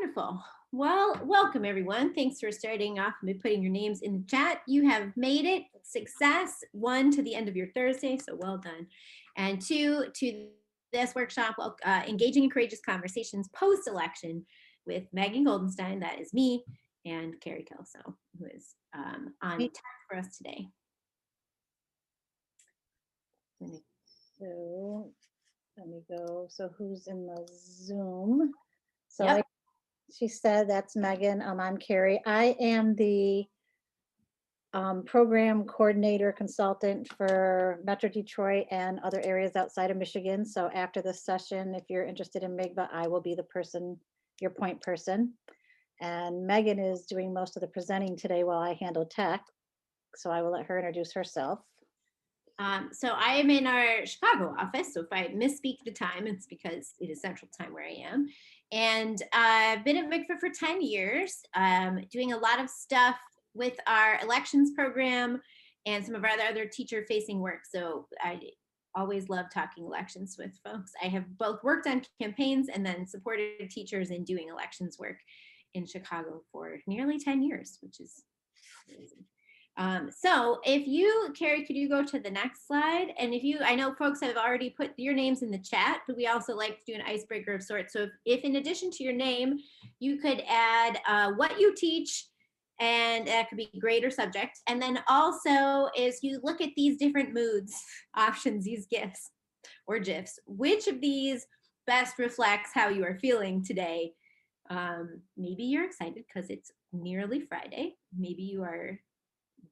Wonderful. Well, welcome everyone. Thanks for starting off by putting your names in the chat. You have made it. Success. 1, to the end of your Thursday, so well done. And 2, to this workshop, Engaging in Courageous Conversations Post-Election with Megan Goldenstein, that is me, and Carrie Kelso, who is on time for us today. So let me go. So who's in the Zoom? So Yep. like she said, that's Megan. I'm Carrie. I am the program coordinator consultant for Metro Detroit and other areas outside of Michigan. So after this session, if you're interested in MIGBA, I will be the person, your point person. And Megan is doing most of the presenting today while I handle tech. So I will let her introduce herself. So I am in our Chicago office. So if I misspeak the time, it's because it is Central Time where I am. And I've been at MIGFA for 10 years, doing a lot of stuff with our elections program and some of our other teacher-facing work. So I always love talking elections with folks. I have both worked on campaigns and then supported teachers in doing elections work in Chicago for nearly 10 years, which is amazing. So if you, Carrie, could you go to the next slide? And if you, I know folks have already put your names in the chat, but we also like to do an icebreaker of sorts. So if in addition to your name, you could add what you teach, and that could be grade or subject. And then also as you look at these different moods, options, these GIFs or GIFs, which of these best reflects how you are feeling today? Maybe you're excited because it's nearly Friday. Maybe you are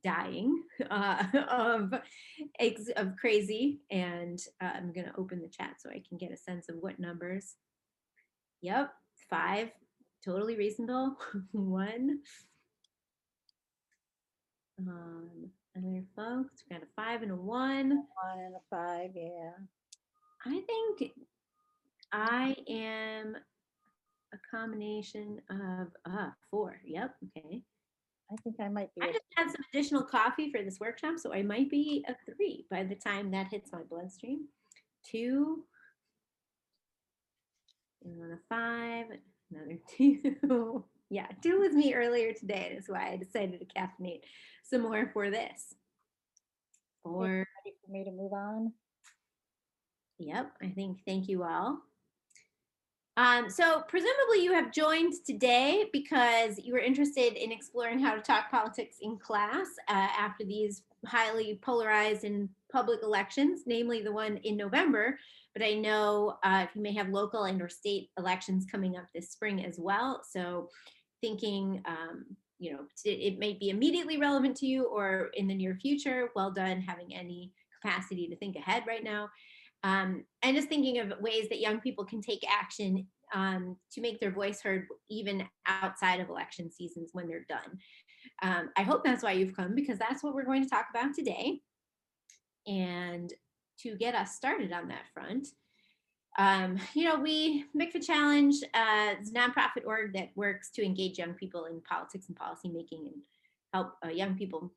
dying of crazy, and I'm gonna open the chat so I can get a sense of what numbers. Yep, 5, totally reasonable. 1, other folks, we got a 5 and a 1. 1 and a 5, yeah. I think I am a combination of 4. Yep, okay. I think I might be. I just had some additional coffee for this workshop, so I might be a 3 by the time that hits my bloodstream. 2, and a 5, another 2. Yeah, 2 was me earlier today. That's why I decided to caffeinate some more for this. 4. Ready for me to move on? Yep, I think, thank you all. So presumably you have joined today because you were interested in exploring how to talk politics in class after these highly polarized and public elections, namely the one in November. But I know you may have local and or state elections coming up this spring as well. So thinking, you know, it may be immediately relevant to you or in the near future. Well done having any capacity to think ahead right now. And just thinking of ways that young people can take action to make their voice heard even outside of election seasons when they're done. I hope that's why you've come, because that's what we're going to talk about today. And to get us started on that front, you know, MIGFA Challenge is a nonprofit org that works to engage young people in politics and policymaking and help young people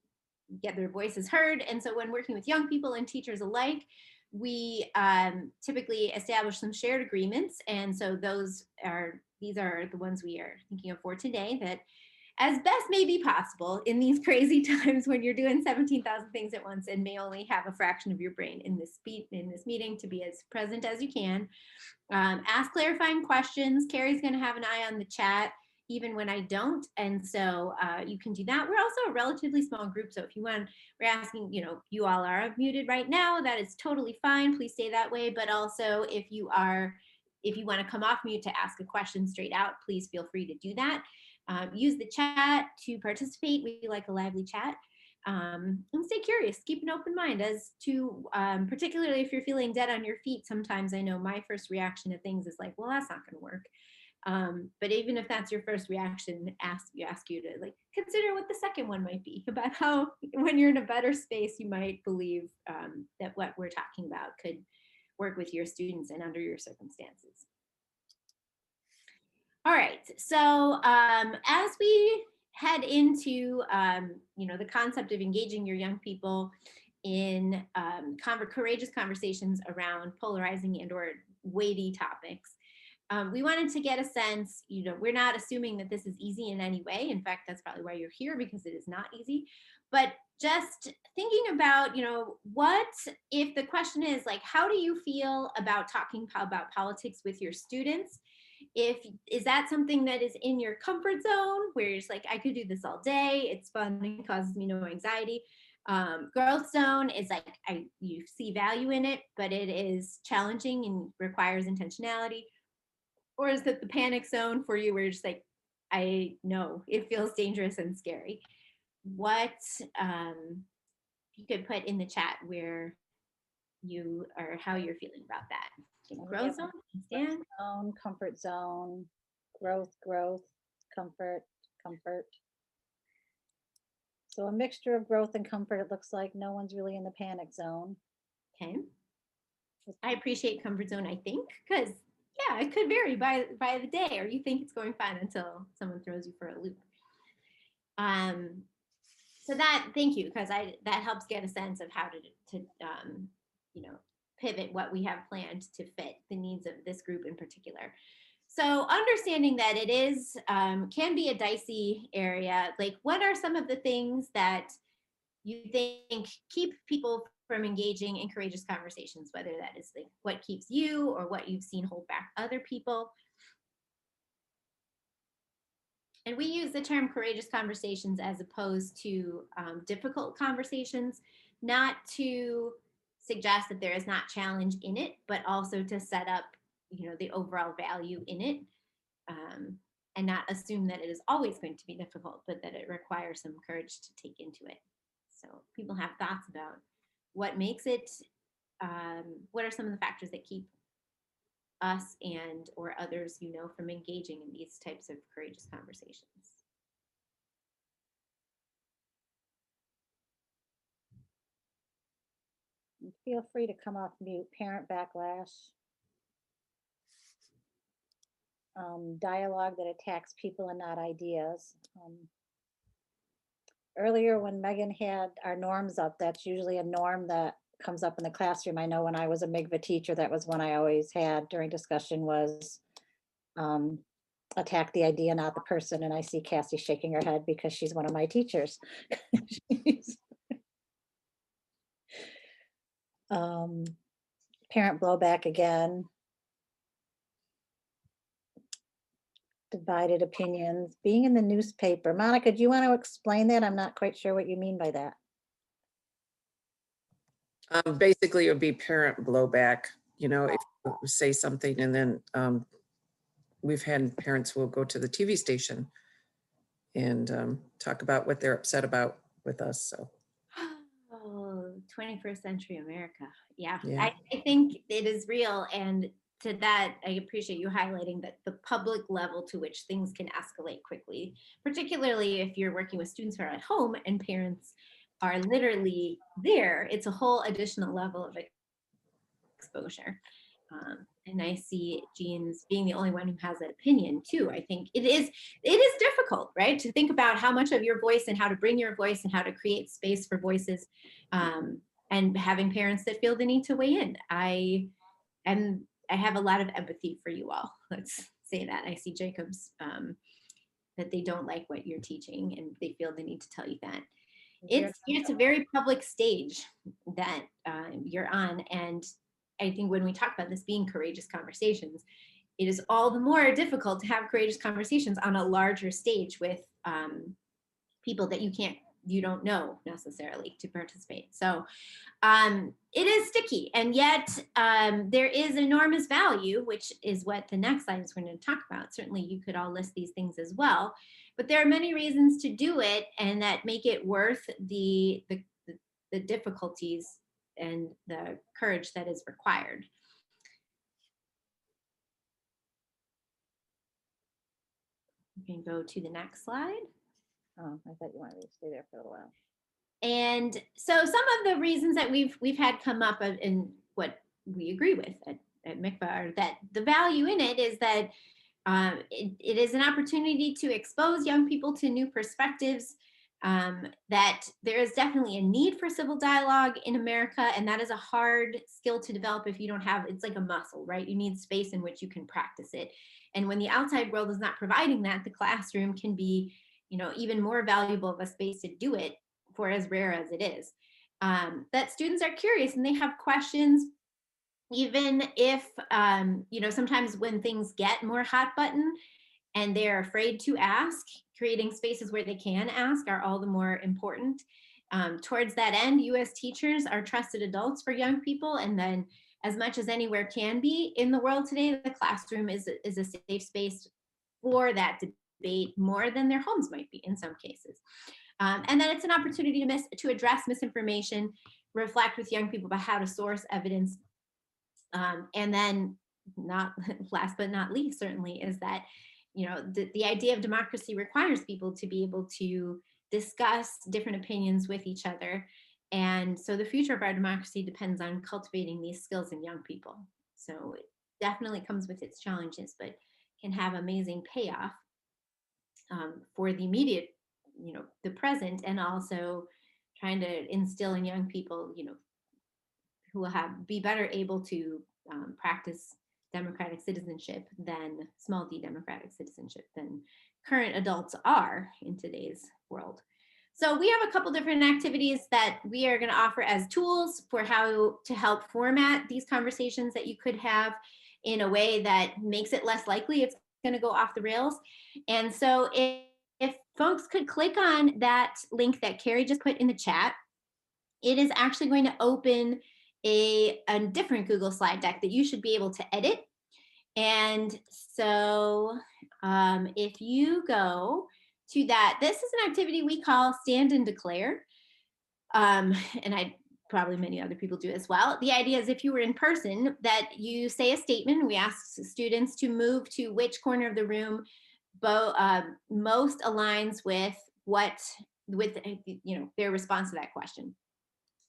get their voices heard. And so when working with young people and teachers alike, we typically establish some shared agreements. And so these are the ones we are thinking of for today, that as best may be possible in these crazy times when you're doing 17,000 things at once and may only have a fraction of your brain in this meeting to be as present as you can. Ask clarifying questions. Carrie's going to have an eye on the chat even when I don't. And so you can do that. We're also a relatively small group. So if you want, we're asking, you know, you all are muted right now. That is totally fine. Please stay that way. But also if you want to come off mute to ask a question straight out, please feel free to do that. Use the chat to participate. We like a lively chat. And stay curious, keep an open mind as to, particularly if you're feeling dead on your feet. Sometimes I know my first reaction to things is like, well, that's not going to work. But even if that's your first reaction, ask you to like consider what the second one might be, about how when you're in a better space, you might believe that what we're talking about could work with your students and under your circumstances. All right, so as we head into you know, the concept of engaging your young people in courageous conversations around polarizing and or weighty topics, we wanted to get a sense, we're not assuming that this is easy in any way. In fact, that's probably why you're here, because it is not easy. But just thinking about, what if the question is like, how do you feel about talking about politics with your students? Is that something that is in your comfort zone where you're just like, I could do this all day, it's fun and causes me no anxiety? Growth zone is like, you see value in it, but it is challenging and requires intentionality. Or is that the panic zone for you where you're just like, I know it feels dangerous and scary? What you could put in the chat where you or how you're feeling about that. Growth zone, Stan? Zone, comfort zone, growth, comfort, comfort. So a mixture of growth and comfort. It looks like no one's really in the panic zone. Okay. I appreciate comfort zone, I think, because yeah, it could vary by the day, or you think it's going fine until someone throws you for a loop. So that, thank you, because that helps get a sense of how to pivot what we have planned to fit the needs of this group in particular. So understanding that it is can be a dicey area, like what are some of the things that you think keep people from engaging in courageous conversations, whether that is like what keeps you or what you've seen hold back other people? And we use the term courageous conversations as opposed to difficult conversations, not to suggest that there is not challenge in it, but also to set up, the overall value in it, and not assume that it is always going to be difficult, but that it requires some courage to take into it. So people have thoughts about what makes it, what are some of the factors that keep us and or others from engaging in these types of courageous conversations. Feel free to come off mute. Parent backlash. Dialogue that attacks people and not ideas. Earlier when Megan had our norms up, that's usually a norm that comes up in the classroom. I know when I was a MIGVA teacher, that was one I always had during discussion was attack the idea, not the person. And I see Cassie shaking her head because she's one of my teachers. Parent blowback again. Divided opinions, being in the newspaper. Monica, do you want to explain that? I'm not quite sure what you mean by that. Basically, it would be parent blowback. If you say something and then we've had parents who will go to the TV station and talk about what they're upset about with us. So. Oh, 21st century America. Yeah. Yeah. I think it is real. And to that, I appreciate you highlighting that the public level to which things can escalate quickly, particularly if you're working with students who are at home and parents are literally there. It's a whole additional level of exposure. And I see Jean's being the only one who has that opinion too. I think it is difficult, right? To think about how much of your voice and how to bring your voice and how to create space for voices, and having parents that feel the need to weigh in. I have a lot of empathy for you all. Let's say that. I see Jacob's, that they don't like what you're teaching and they feel the need to tell you that. It's a very public stage that you're on. And I think when we talk about this being courageous conversations, it is all the more difficult to have courageous conversations on a larger stage with people that you don't know necessarily to participate. So it is sticky, and yet there is enormous value, which is what the next slide is going to talk about. Certainly you could all list these things as well, but there are many reasons to do it and that make it worth the difficulties and the courage that is required. You can go to the next slide. Oh, I thought you wanted to stay there for a little while. And so some of the reasons that we've had come up in what we agree with at MIGVA are that the value in it is that it is an opportunity to expose young people to new perspectives, that there is definitely a need for civil dialogue in America, and that is a hard skill to develop if you don't have, it's like a muscle, right? You need space in which you can practice it. And when the outside world is not providing that, the classroom can be, even more valuable of a space to do it for, as rare as it is. That students are curious and they have questions, even if, sometimes when things get more hot button, and they're afraid to ask, creating spaces where they can ask are all the more important. Towards that end, US teachers are trusted adults for young people, and then as much as anywhere can be in the world today, the classroom is a safe space for that debate more than their homes might be in some cases. And then it's an opportunity to address misinformation, reflect with young people about how to source evidence. And then not last but not least, certainly, is that the idea of democracy requires people to be able to discuss different opinions with each other. And so the future of our democracy depends on cultivating these skills in young people. So it definitely comes with its challenges, but can have amazing payoff for the immediate, the present, and also trying to instill in young people, who will be better able to practice democratic citizenship than small d democratic citizenship than current adults are in today's world. So we have a couple different activities that we are going to offer as tools for how to help format these conversations that you could have in a way that makes it less likely it's going to go off the rails. And so if folks could click on that link that Carrie just put in the chat, it is actually going to open a different Google slide deck that you should be able to edit. And so if you go to that, this is an activity we call Stand and Declare. And probably many other people do as well. The idea is if you were in person, that you say a statement. We ask students to move to which corner of the room most aligns with their response to that question.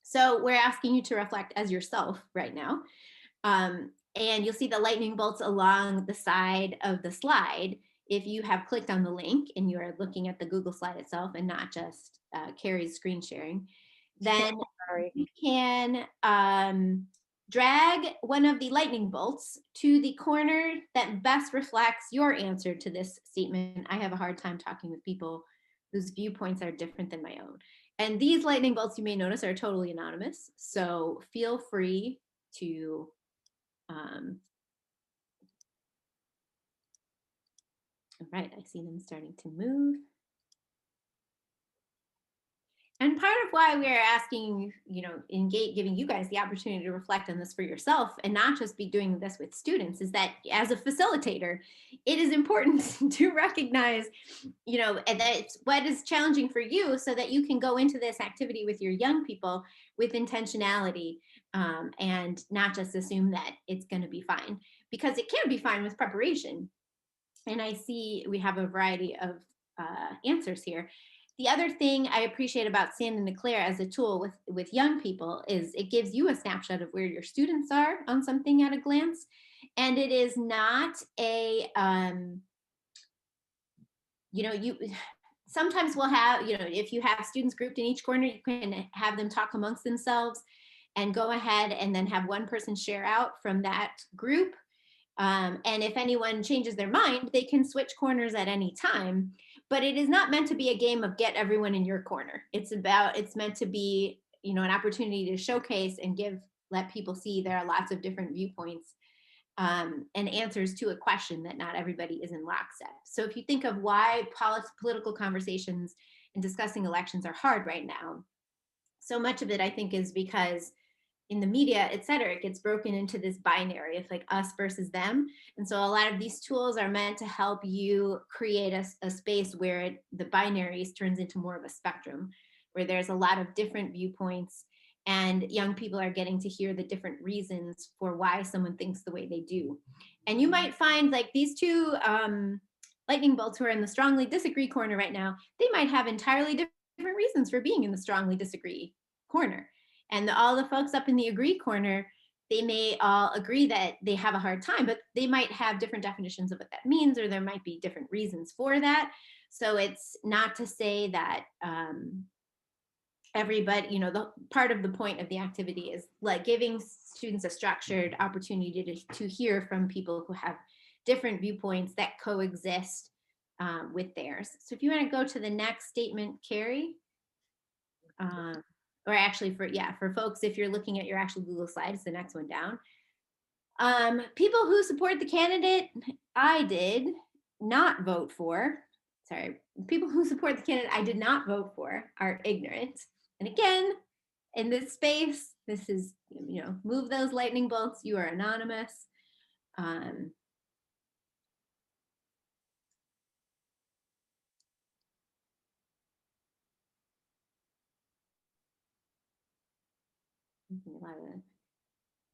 So we're asking you to reflect as yourself right now. And you'll see the lightning bolts along the side of the slide if you have clicked on the link and you are looking at the Google slide itself and not just Carrie's screen sharing. Then you can drag one of the lightning bolts to the corner that best reflects your answer to this statement. I have a hard time talking with people whose viewpoints are different than my own. And these lightning bolts, you may notice, are totally anonymous. So feel free to all right, I see them starting to move. And part of why we're asking, giving you guys the opportunity to reflect on this for yourself and not just be doing this with students is that as a facilitator, it is important to recognize, that what is challenging for you so that you can go into this activity with your young people with intentionality and not just assume that it's going to be fine, because it can be fine with preparation. And I see we have a variety of answers here. The other thing I appreciate about Stand and Declare as a tool with young people is it gives you a snapshot of where your students are on something at a glance. And it is not a, sometimes we'll have, if you have students grouped in each corner, you can have them talk amongst themselves and go ahead and then have one person share out from that group. And if anyone changes their mind, they can switch corners at any time. But it is not meant to be a game of get everyone in your corner. It's meant to be, an opportunity to showcase and let people see there are lots of different viewpoints and answers to a question that not everybody is in lockstep. So if you think of why political conversations and discussing elections are hard right now, so much of it, I think, is because in the media, et cetera, it gets broken into this binary of like us versus them. And so a lot of these tools are meant to help you create a space where the binaries turns into more of a spectrum, where there's a lot of different viewpoints and young people are getting to hear the different reasons for why someone thinks the way they do. And you might find like these two lightning bolts who are in the strongly disagree corner right now, they might have entirely different reasons for being in the strongly disagree corner. And all the folks up in the agree corner they may all agree that they have a hard time, but they might have different definitions of what that means, or there might be different reasons for that. So it's not to say that everybody, you know, the part of the point of the activity is like giving students a structured opportunity to hear from people who have different viewpoints that coexist with theirs. So if you want to go to the next statement, Carrie, or actually for folks, if you're looking at your actual Google slides, the next one down. People who support the candidate I did not vote for, sorry, people who support the candidate I did not vote for are ignorant. And again, in this space, this is, you know, move those lightning bolts, you are anonymous.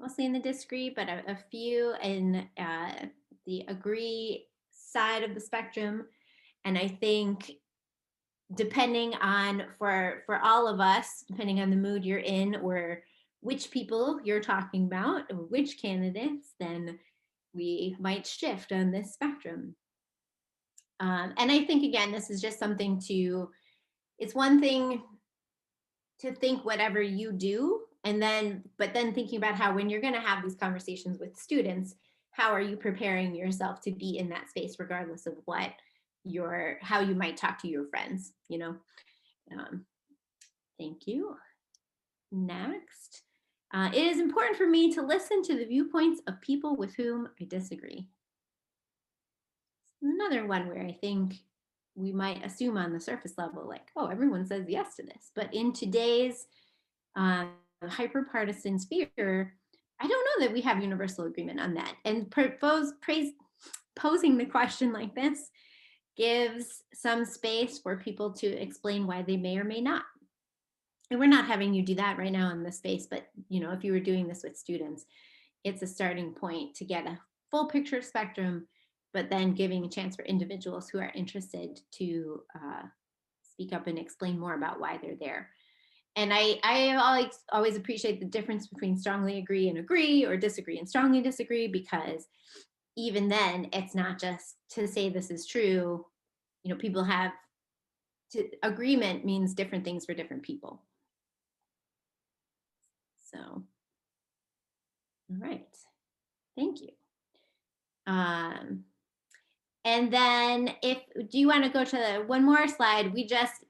Mostly in the disagree, but a few in the agree side of the spectrum. And I think depending on, for all of us, depending on the mood you're in or which people you're talking about, or which candidates, then we might shift on this spectrum. And I think, again, this is just something to, it's one thing to think whatever you do, and then, but then thinking about how when you're going to have these conversations with students, how are you preparing yourself to be in that space, regardless of what how you might talk to your friends, you know? Thank you. Next, it is important for me to listen to the viewpoints of people with whom I disagree. Another one where I think we might assume on the surface level, like, oh, everyone says yes to this. But in today's hyper-partisan sphere, I don't know that we have universal agreement on that. And posing the question like this gives some space for people to explain why they may or may not. And we're not having you do that right now in this space, but you know, if you were doing this with students, it's a starting point to get a full picture of spectrum, but then giving a chance for individuals who are interested to speak up and explain more about why they're there. And I always appreciate the difference between strongly agree and agree, or disagree and strongly disagree, because even then it's not just to say this is true. You know, people have agreement means different things for different people. So, all right, thank you. And then do you want to go to one more slide?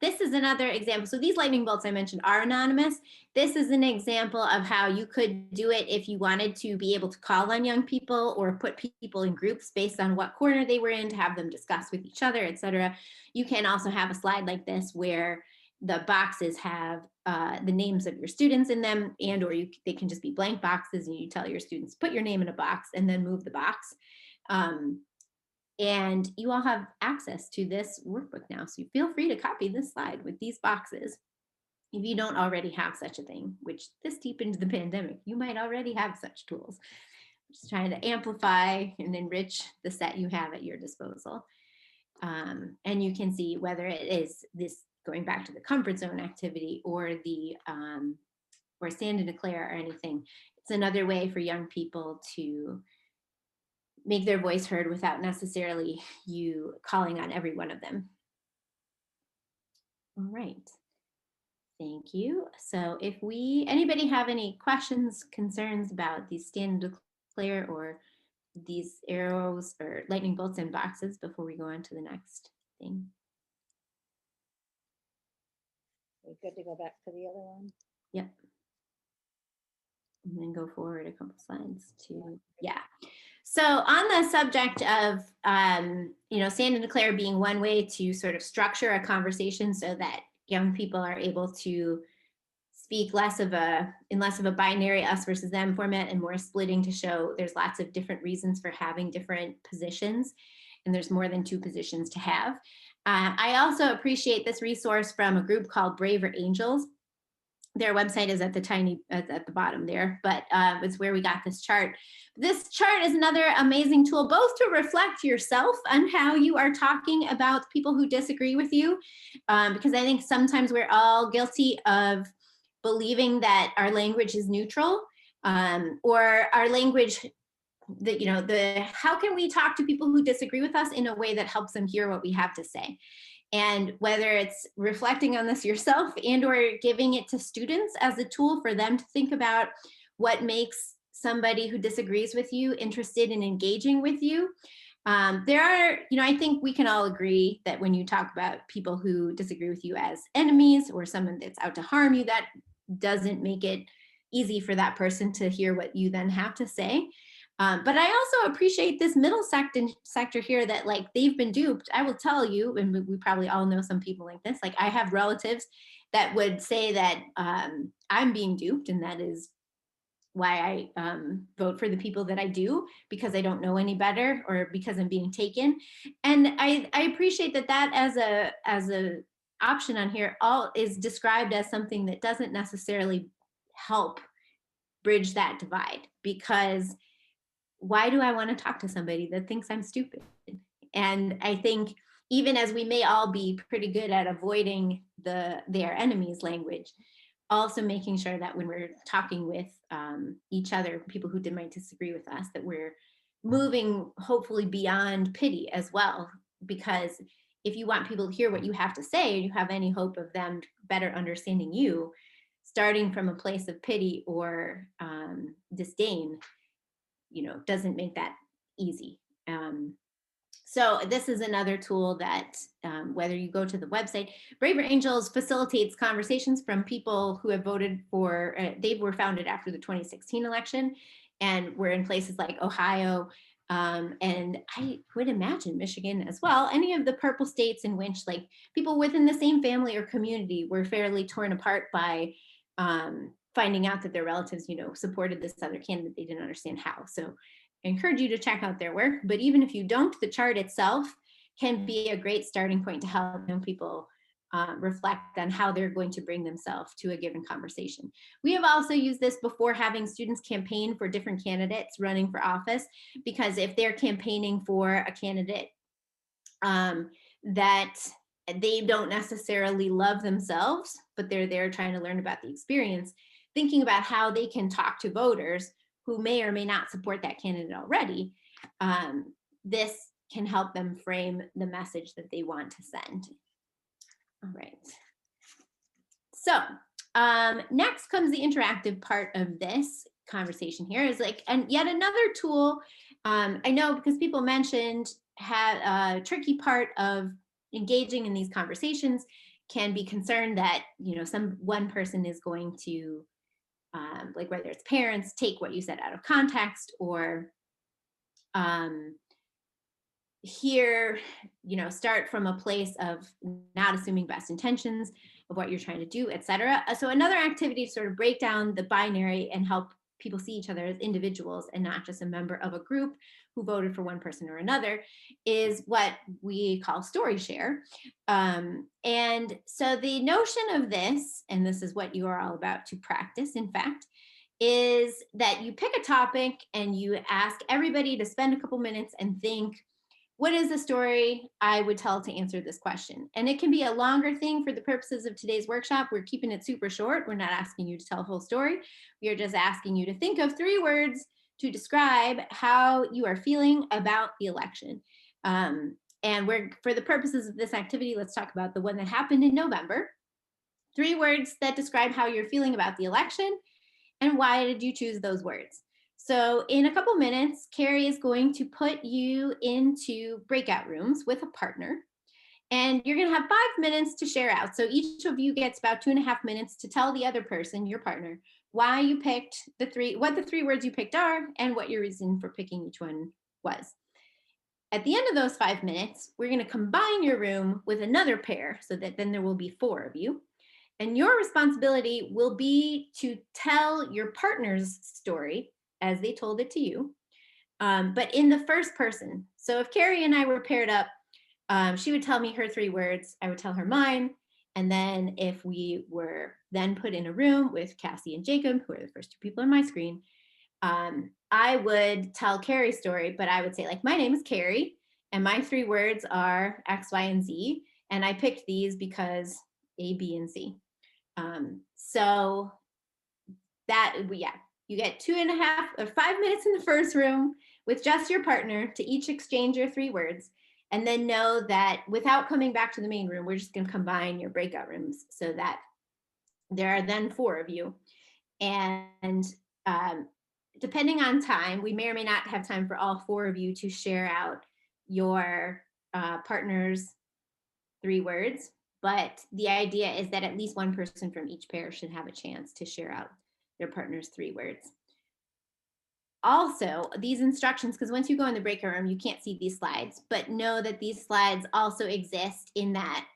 This is another example. So these lightning bolts I mentioned are anonymous. This is an example of how you could do it if you wanted to be able to call on young people or put people in groups based on what corner they were in, to have them discuss with each other, etc. You can also have a slide like this where the boxes have the names of your students in them, and or they can just be blank boxes, and you tell your students, put your name in a box and then move the box. And you all have access to this workbook now, so feel free to copy this slide with these boxes. If you don't already have such a thing, which this deep into the pandemic, you might already have such tools. Just trying to amplify and enrich the set you have at your disposal. And you can see whether it is this going back to the comfort zone activity or the or stand and declare or anything. It's another way for young people to make their voice heard without necessarily you calling on every one of them. All right, thank you. So if anybody have any questions, concerns about these stand and declare or these arrows or lightning bolts and boxes before we go on to the next thing? We're good to go back to the other one. Yep. And then go forward a couple slides to, yeah. So on the subject of, you know, stand and declare being one way to sort of structure a conversation so that young people are able to speak in less of a binary us versus them format, and more splitting to show there's lots of different reasons for having different positions, and there's more than two positions to have. I also appreciate this resource from a group called Braver Angels. Their website is at the bottom there, but it's where we got this chart. This chart is another amazing tool, both to reflect yourself on how you are talking about people who disagree with you, because I think sometimes we're all guilty of believing that our language is neutral, or our language, how can we talk to people who disagree with us in a way that helps them hear what we have to say? And whether it's reflecting on this yourself and or giving it to students as a tool for them to think about what makes somebody who disagrees with you interested in engaging with you. I think we can all agree that when you talk about people who disagree with you as enemies or someone that's out to harm you, that doesn't make it easy for that person to hear what you then have to say. But I also appreciate this middle sector here that like they've been duped. I will tell you, and we probably all know some people like this, like I have relatives that would say that I'm being duped, and that is why I vote for the people that I do, because I don't know any better or because I'm being taken. And I appreciate that as a option on here all is described as something that doesn't necessarily help bridge that divide, because why do I want to talk to somebody that thinks I'm stupid? And I think even as we may all be pretty good at avoiding their enemies language, also making sure that when we're talking with each other, people who might disagree with us, that we're moving hopefully beyond pity as well. Because if you want people to hear what you have to say, and you have any hope of them better understanding you, starting from a place of pity or disdain, doesn't make that easy. So this is another tool that whether you go to the website, Braver Angels facilitates conversations from people who have voted for, they were founded after the 2016 election, and we're in places like Ohio, and I would imagine Michigan as well, any of the purple states in which like people within the same family or community were fairly torn apart by finding out that their relatives, supported this other candidate. They didn't understand how. So I encourage you to check out their work. But even if you don't, the chart itself can be a great starting point to help young people reflect on how they're going to bring themselves to a given conversation. We have also used this before having students campaign for different candidates running for office, because if they're campaigning for a candidate that they don't necessarily love themselves, but they're there trying to learn about the experience, thinking about how they can talk to voters who may or may not support that candidate already, this can help them frame the message that they want to send. All right. So next comes the interactive part of this conversation here is like, and yet another tool, I know because people mentioned had a tricky part of engaging in these conversations can be concerned that, one person is going to like whether it's parents, take what you said out of context, or here, start from a place of not assuming best intentions of what you're trying to do, etc. So another activity to sort of break down the binary and help people see each other as individuals and not just a member of a group who voted for one person or another is what we call story share. And so the notion of this, and this is what you are all about to practice, in fact, is that you pick a topic and you ask everybody to spend a couple minutes and think, what is the story I would tell to answer this question? And it can be a longer thing for the purposes of today's workshop. We're keeping it super short. We're not asking you to tell a whole story. We are just asking you to think of 3 words to describe how you are feeling about the election. And for the purposes of this activity, let's talk about the one that happened in November. 3 words that describe how you're feeling about the election and why did you choose those words? So in a couple minutes, Carrie is going to put you into breakout rooms with a partner, and you're going to have 5 minutes to share out. So each of you gets about 2.5 minutes to tell the other person, your partner, why you picked what the 3 words you picked are, and what your reason for picking each one was. At the end of those 5 minutes, we're going to combine your room with another pair so that then there will be 4 of you. And your responsibility will be to tell your partner's story as they told it to you, but in the first person. So if Carrie and I were paired up, she would tell me her 3 words, I would tell her mine. And then if we were then put in a room with Cassie and Jacob, who are the first 2 people on my screen, I would tell Carrie's story, but I would say like, my name is Carrie and my 3 words are X, Y, and Z. And I picked these because A, B, and C. So that, yeah, You get 2.5 or 5 minutes in the first room with just your partner to each exchange your 3 words. And then know that without coming back to the main room, we're just going to combine your breakout rooms so that there are then 4 of you. And depending on time, we may or may not have time for all 4 of you to share out your partner's 3 words. But the idea is that at least one person from each pair should have a chance to share out their partner's 3 words. Also, these instructions, because once you go in the breakout room, you can't see these slides, but know that these slides also exist in that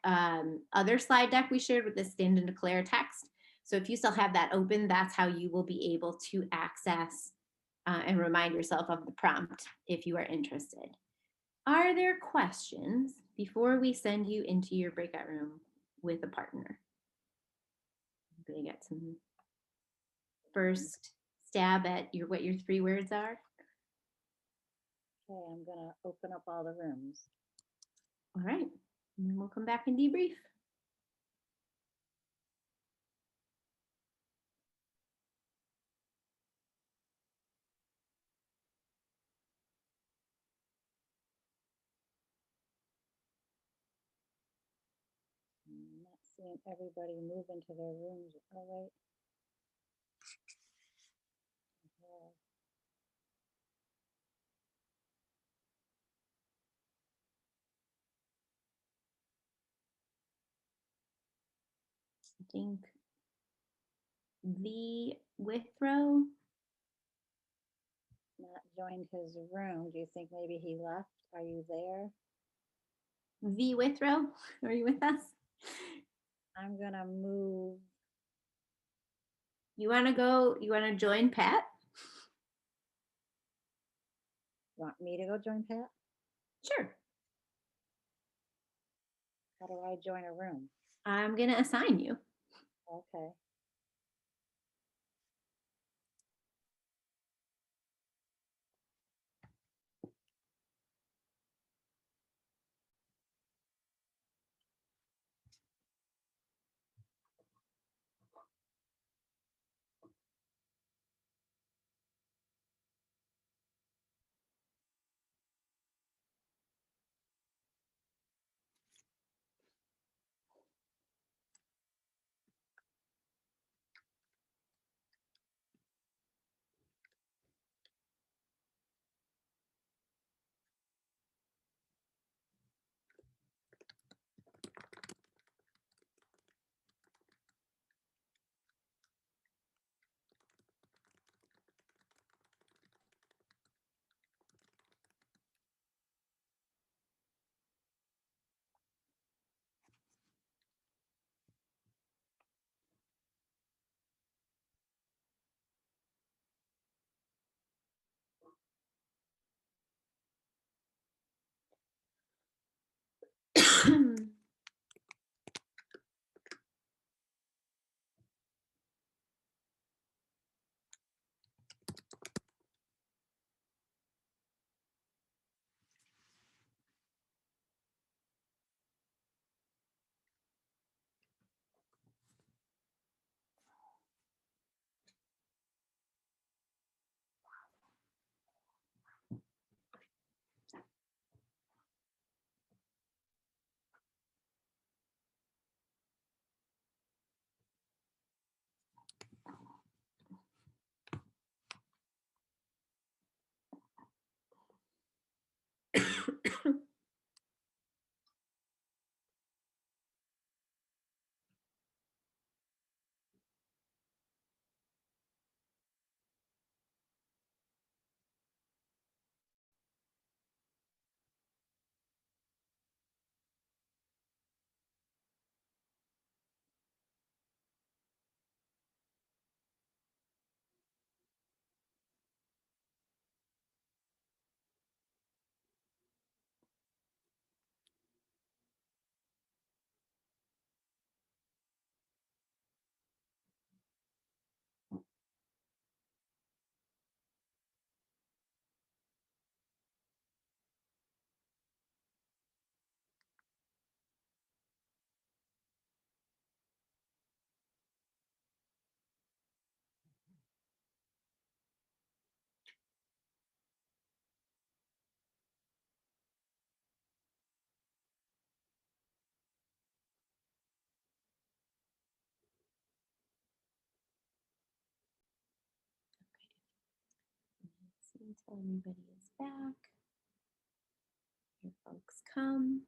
other slide deck we shared with the stand and declare text. So if you still have that open, that's how you will be able to access and remind yourself of the prompt if you are interested. Are there questions before we send you into your breakout room with a partner? Anybody got some first stab at what your 3 words are? Okay, I'm gonna open up all the rooms. All right, and then we'll come back and debrief. I'm not seeing everybody move into their rooms. All right. I think V Withrow. Not joined his room. Do you think maybe he left? Are you there? V Withrow, are you with us? I'm gonna move. You want to go? You want to join Pat? Want me to go join Pat? Sure. How do I join a room? I'm gonna assign you. Okay. until everybody is back. Here folks come.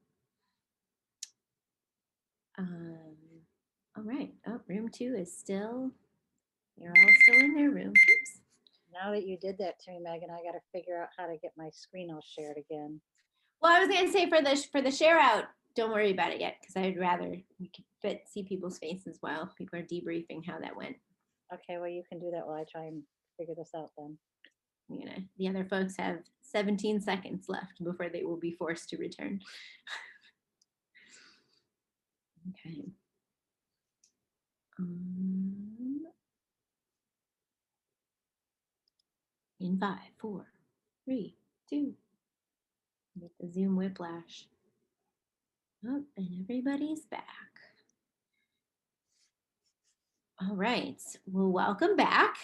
All right. Oh, room 2 is still, you're all still in their room. Oops. Now that you did that to me, Megan, I got to figure out how to get my screen all shared again. Well, I was going to say for the share out, don't worry about it yet, because I'd rather we could see people's faces while people are debriefing how that went. Okay, well, you can do that while I try and figure this out then. The other folks have 17 seconds left before they will be forced to return. Okay. In 5, 4, 3, 2. Get the Zoom whiplash. Oh, and everybody's back. All right. Well, welcome back.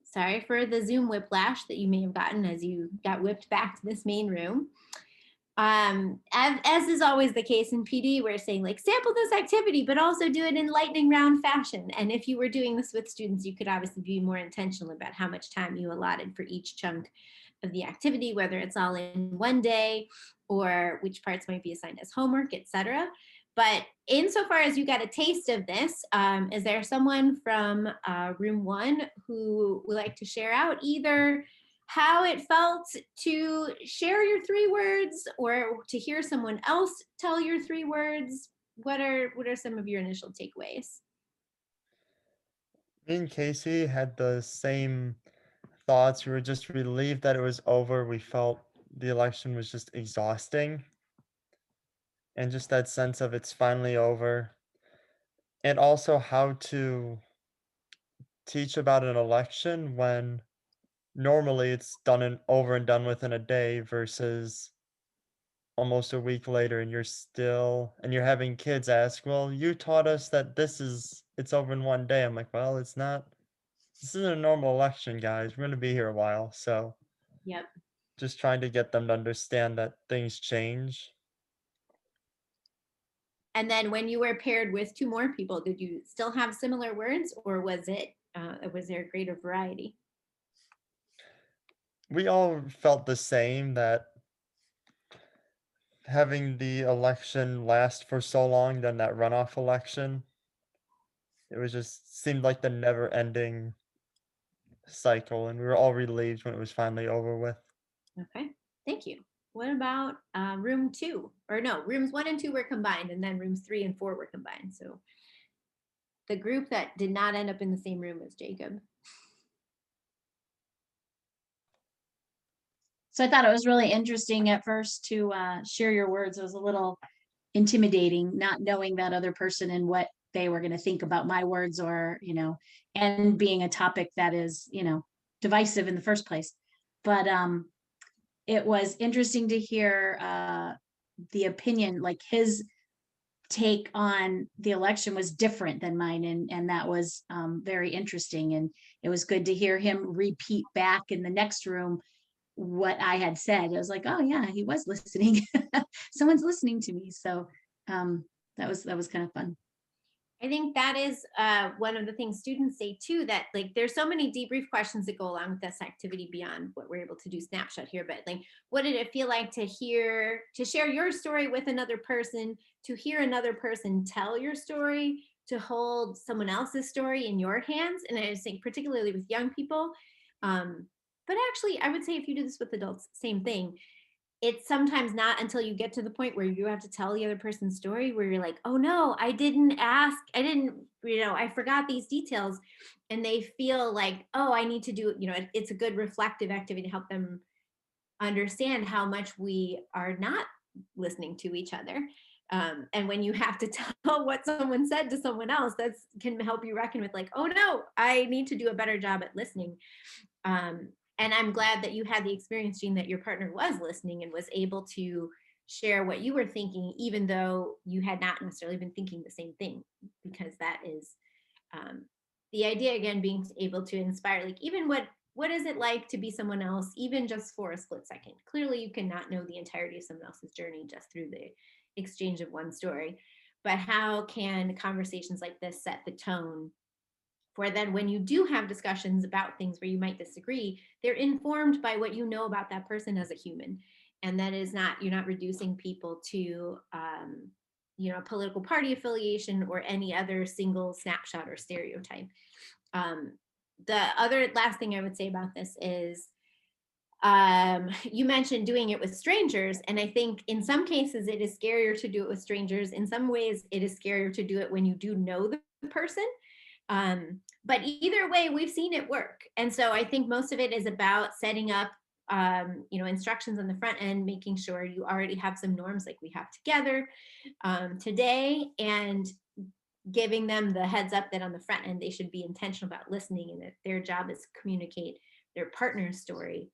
Sorry for the Zoom whiplash that you may have gotten as you got whipped back to this main room. As is always the case in PD, we're saying like sample this activity, but also do it in lightning round fashion. And if you were doing this with students, you could obviously be more intentional about how much time you allotted for each chunk of the activity, whether it's all in one day or which parts might be assigned as homework, etc. But insofar as you got a taste of this, is there someone from room 1 who would like to share out either how it felt to share your 3 words or to hear someone else tell your 3 words? What are some of your initial takeaways? Me and Casey had the same thoughts. We were just relieved that it was over. We felt the election was just exhausting. And just that sense of it's finally over. And also how to teach about an election when normally it's done and over and done with in a day versus almost a week later and you're having kids ask, well, you taught us that it's over in one day. I'm like, well, it's not. This isn't a normal election, guys. We're going to be here a while. So Yep. just trying to get them to understand that things change. And then when you were paired with 2 more people, did you still have similar words, or was there a greater variety? We all felt the same, that having the election last for so long, then that runoff election, it was just seemed like the never ending cycle. And we were all relieved when it was finally over with. Okay, thank you. What about room 2? Or no, rooms 1 and 2 were combined, and then rooms 3 and 4 were combined. So the group that did not end up in the same room as Jacob. So I thought it was really interesting at first to share your words. It was a little intimidating, not knowing that other person and what they were going to think about my words, or, and being a topic that is, divisive in the first place. But it was interesting to hear the opinion, like his take on the election was different than mine, and that was very interesting. And it was good to hear him repeat back in the next room what I had said. I was like, oh yeah, he was listening. Someone's listening to me. So that was kind of fun. I think that is one of the things students say too, that like there's so many debrief questions that go along with this activity beyond what we're able to do snapshot here. But like, what did it feel like to share your story with another person, to hear another person tell your story, to hold someone else's story in your hands? And I was saying particularly with young people, but actually I would say if you do this with adults, same thing. It's sometimes not until you get to the point where you have to tell the other person's story where you're like, oh no, I forgot these details. And they feel like, oh, I need to do, it's a good reflective activity to help them understand how much we are not listening to each other. And when you have to tell what someone said to someone else, that can help you reckon with like, oh no, I need to do a better job at listening. And I'm glad that you had the experience, Jean, that your partner was listening and was able to share what you were thinking, even though you had not necessarily been thinking the same thing, because that is the idea, again, being able to inspire, like even what is it like to be someone else, even just for a split second? Clearly you cannot know the entirety of someone else's journey just through the exchange of one story, but how can conversations like this set the tone for then when you do have discussions about things where you might disagree, they're informed by what you know about that person as a human. And that is not, you're not reducing people to, political party affiliation or any other single snapshot or stereotype. The other last thing I would say about this is, you mentioned doing it with strangers, and I think in some cases it is scarier to do it with strangers. In some ways it is scarier to do it when you do know the person. But either way, we've seen it work. And so I think most of it is about setting up instructions on the front end, making sure you already have some norms like we have together today, and giving them the heads up that on the front end they should be intentional about listening, and that their job is to communicate their partner's story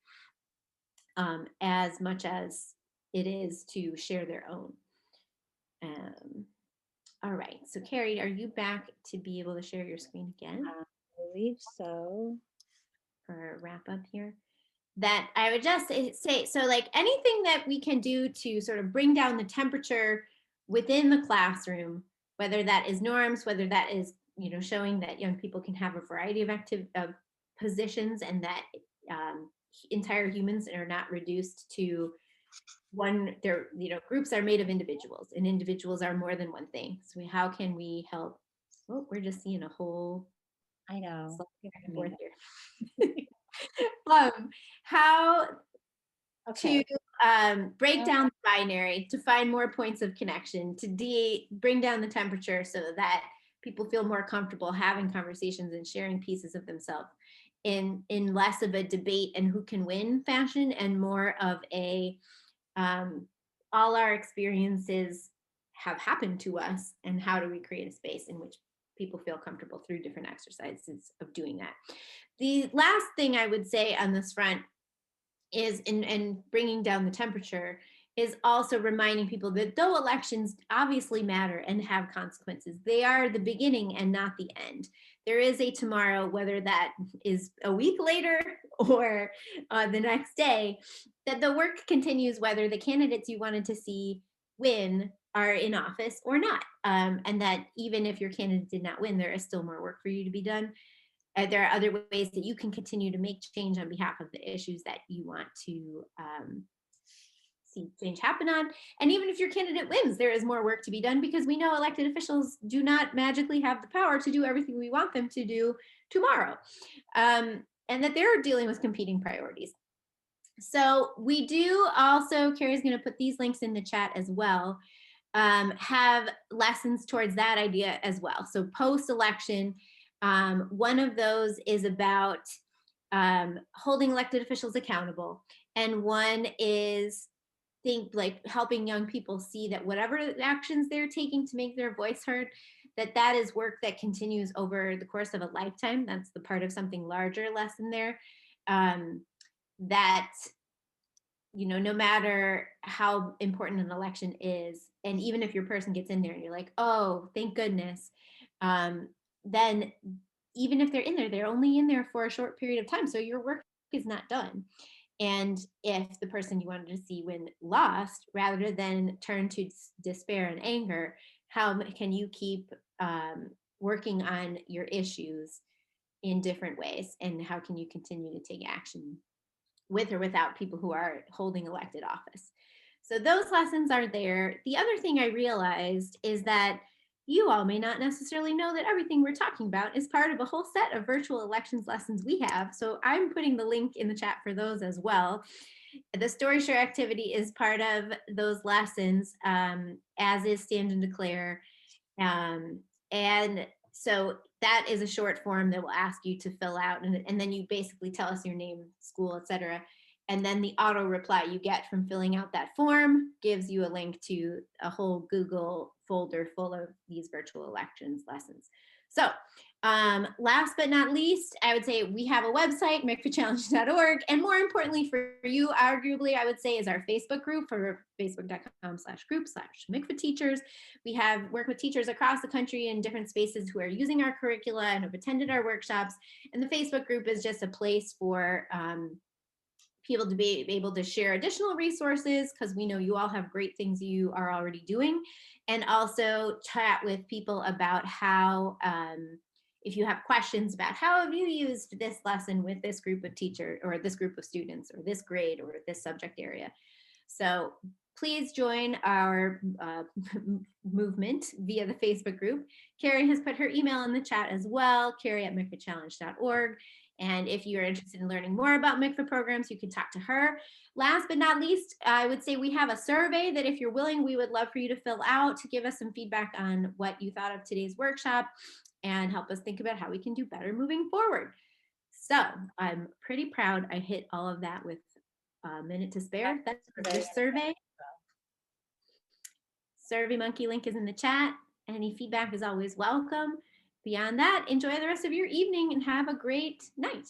as much as it is to share their own. All right, so Carrie, are you back to be able to share your screen again? I believe so. For a wrap up here? That I would just say, so like anything that we can do to sort of bring down the temperature within the classroom, whether that is norms, whether that is, showing that young people can have a variety of positions, and that entire humans are not reduced to one. They're, groups are made of individuals, and individuals are more than one thing. So how can we help? Oh, we're just seeing a whole I know. back and forth here. How Okay. to break down the binary, to find more points of connection, to bring down the temperature so that people feel more comfortable having conversations and sharing pieces of themselves in less of a debate and who can win fashion, and more of a all our experiences have happened to us, and how do we create a space in which people feel comfortable through different exercises of doing that. The last thing I would say on this front is, in bringing down the temperature, is also reminding people that though elections obviously matter and have consequences, they are the beginning and not the end. There is a tomorrow, whether that is a week later or the next day, that the work continues whether the candidates you wanted to see win are in office or not. And that even if your candidate did not win, there is still more work for you to be done. There are other ways that you can continue to make change on behalf of the issues that you want to see change happen on. And even if your candidate wins, there is more work to be done, because we know elected officials do not magically have the power to do everything we want them to do tomorrow, and that they're dealing with competing priorities. So we do also, Carrie's going to put these links in the chat as well, have lessons towards that idea as well. So post-election, one of those is about holding elected officials accountable, and one is helping young people see that whatever actions they're taking to make their voice heard, that is work that continues over the course of a lifetime. That's the part of something larger lesson there. That no matter how important an election is, and even if your person gets in there and you're like, oh, thank goodness, then even if they're in there, they're only in there for a short period of time. So your work is not done. And if the person you wanted to see win lost, rather than turn to despair and anger, how can you keep working on your issues in different ways? And how can you continue to take action with or without people who are holding elected office? So those lessons are there. The other thing I realized is that you all may not necessarily know that everything we're talking about is part of a whole set of virtual elections lessons we have. So I'm putting the link in the chat for those as well. The story share activity is part of those lessons, as is stand and declare. And so that is a short form that will ask you to fill out, and then you basically tell us your name, school, etc. And then the auto reply you get from filling out that form gives you a link to a whole Google folder full of these virtual elections lessons. So last but not least, I would say we have a website, mcfachallenges.org. And more importantly for you, arguably, I would say, is our Facebook group for facebook.com/group/MCFA-teachers. We have worked with teachers across the country in different spaces who are using our curricula and have attended our workshops. And the Facebook group is just a place for people to be able to share additional resources, because we know you all have great things you are already doing, and also chat with people about how if you have questions about how have you used this lesson with this group of teachers or this group of students or this grade or this subject area. So please join our movement via the Facebook group. Carrie has put her email in the chat as well, carrie@mikvahchallenge.org. And if you're interested in learning more about MICVA programs, you can talk to her. Last but not least, I would say we have a survey that if you're willing, we would love for you to fill out to give us some feedback on what you thought of today's workshop and help us think about how we can do better moving forward. So I'm pretty proud I hit all of that with a minute to spare. That's the survey. SurveyMonkey link is in the chat. Any feedback is always welcome. Beyond that, enjoy the rest of your evening and have a great night.